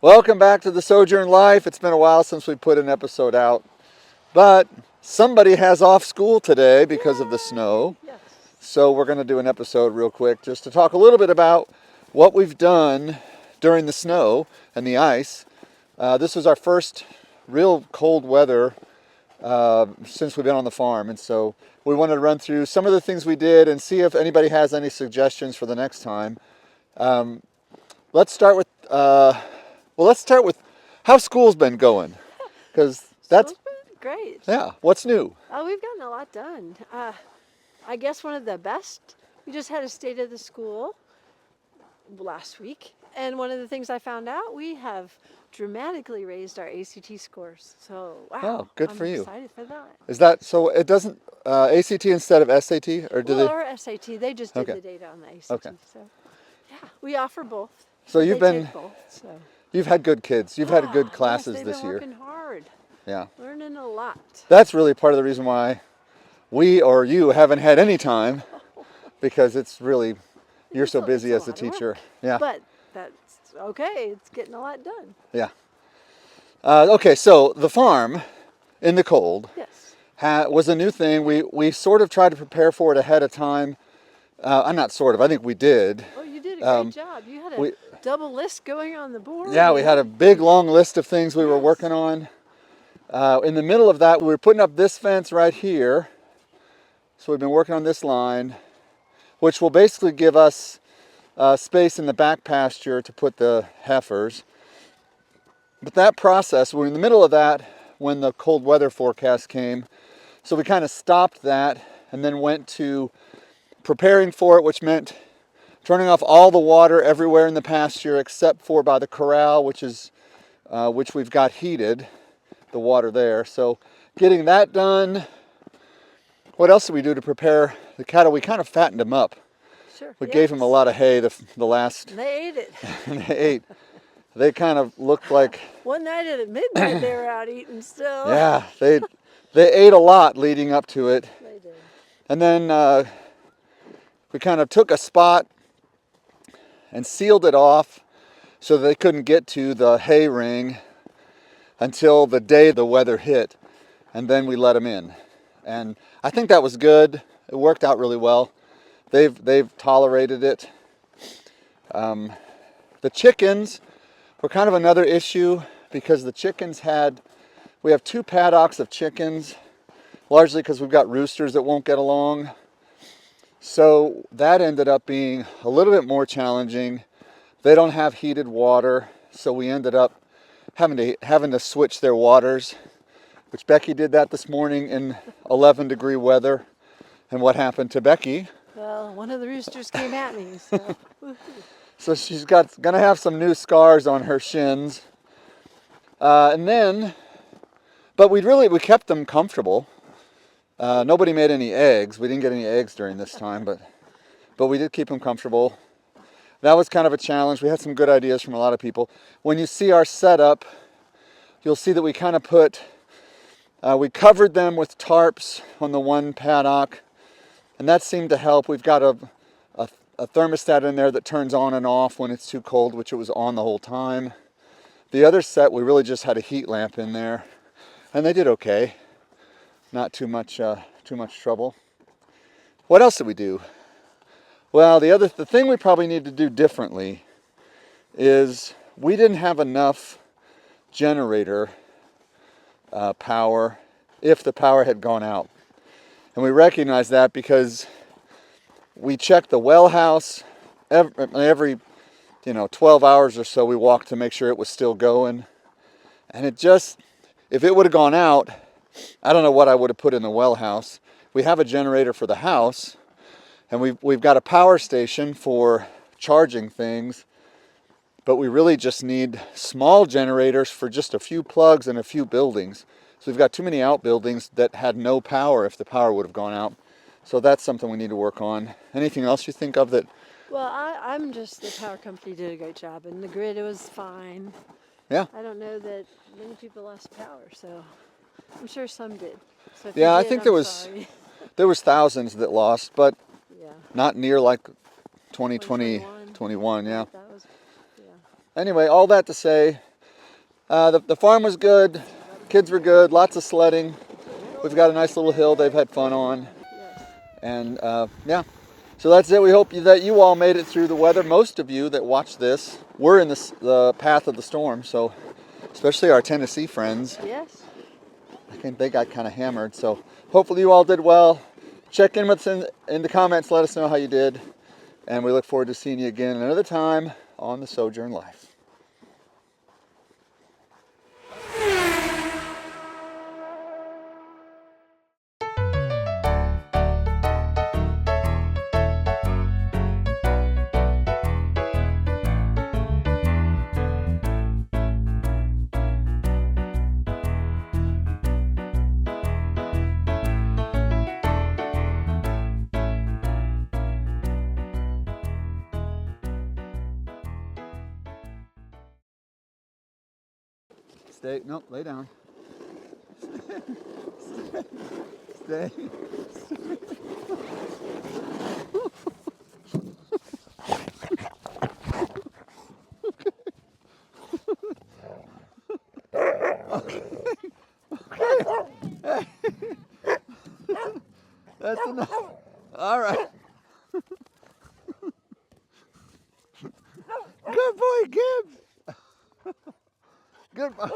Welcome back to the Sojourn Life. It's been a while since we put an episode out, but somebody has off school today because of the snow. Yes. So we're going to do an episode real quick just to talk a little bit about what we've done during the snow and the ice. This was our first real cold weather since we've been on the farm, and so we wanted to run through some of the things we did and see if anybody has any suggestions for the next time. Let's start with how school's been going, because that's Great. yeah. What's new? Oh, we've gotten a lot done. I guess one of the best, we just had a state of the school last week. And one of the things I found out, we have dramatically raised our ACT scores. So, wow. Oh, good for you. I'm excited for that. Is that so? It doesn't ACT instead of SAT, or do Well, they? or SAT. They just did Okay. the data on the ACT. Okay. So, yeah, we offer both. So They you've been take both, so. you've had good kids. You've had good Yes, classes they've this been year. working hard, Yeah. learning a lot. That's really part of the reason why we or you haven't had any time, because it's really you're so busy as a lot of work. teacher. Yeah. But that's okay. It's getting a lot done. Yeah. Okay, so the farm in the cold Yes. was a new thing. We sort of tried to prepare for it ahead of time. I'm not sort of. I think we did. Oh, you did a great job. You had a we- double list going on the board. Yeah, we had a big long list of things we were Yes. working on. In the middle of that, we were putting up this fence right here. So we've been working on this line, which will basically give us space in the back pasture to put the heifers. But that process, we're in the middle of that when the cold weather forecast came. So we kind of stopped that and then went to preparing for it, which meant turning off all the water everywhere in the pasture except for by the corral, which we've got heated, the water there. So getting that done. What else did we do to prepare the cattle? We kind of fattened them up. Sure. We gave them a lot of hay the last. They ate it. They ate. They kind of looked like. One night at midnight, they were out eating still. Yeah, they ate a lot leading up to it. They did. And then we kind of took a spot and sealed it off so they couldn't get to the hay ring until the day the weather hit, and then we let them in. And I think that was good. It worked out really well. They've tolerated it. The chickens were kind of another issue because the chickens we have 2 paddocks of chickens, largely because we've got roosters that won't get along. So that ended up being a little bit more challenging. They don't have heated water, so we ended up having to switch their waters, which Becky did that this morning in 11-degree weather. And what happened to Becky? Well, one of the roosters came at me. So. So she's gonna have some new scars on her shins. But we kept them comfortable. Nobody made any eggs. We didn't get any eggs during this time, but we did keep them comfortable. That was kind of a challenge. We had some good ideas from a lot of people. When you see our setup, you'll see that we kind of we covered them with tarps on the one paddock, and that seemed to help. We've got a thermostat in there that turns on and off when it's too cold, which it was on the whole time. The other set, we really just had a heat lamp in there, and they did okay. Not too much trouble. What else did we do? Well, the thing we probably need to do differently is we didn't have enough generator power if the power had gone out. And we recognized that because we checked the well house every 12 hours or so. We walked to make sure it was still going. And if it would have gone out, I don't know what I would have put in the well house. We have a generator for the house, and we've got a power station for charging things, but we really just need small generators for just a few plugs and a few buildings. So we've got too many outbuildings that had no power if the power would have gone out. So that's something we need to work on. Anything else you think of that? Well, the power company did a great job, and the grid was fine. Yeah. I don't know that many people lost power, so I'm sure some did. So if Yeah, you I did, think I'm sorry. there was thousands that lost, but Yeah. not near like 2020, 21, yeah. That was, yeah. Anyway, all that to say, The farm was good. Kids were good. Lots of sledding. We've got a nice little hill they've had fun on. Yes. And yeah, so that's it. We hope that you all made it through the weather. Most of you that watch this were in the path of the storm. So especially our Tennessee friends. Yes. I think they got kind of hammered. So hopefully you all did well. Check in with us in the comments. Let us know how you did. And we look forward to seeing you again another time on the Sojourn Life. Stay. Nope. Lay down. Stay. That's enough. All right. Good boy, Gibbs. Good boy.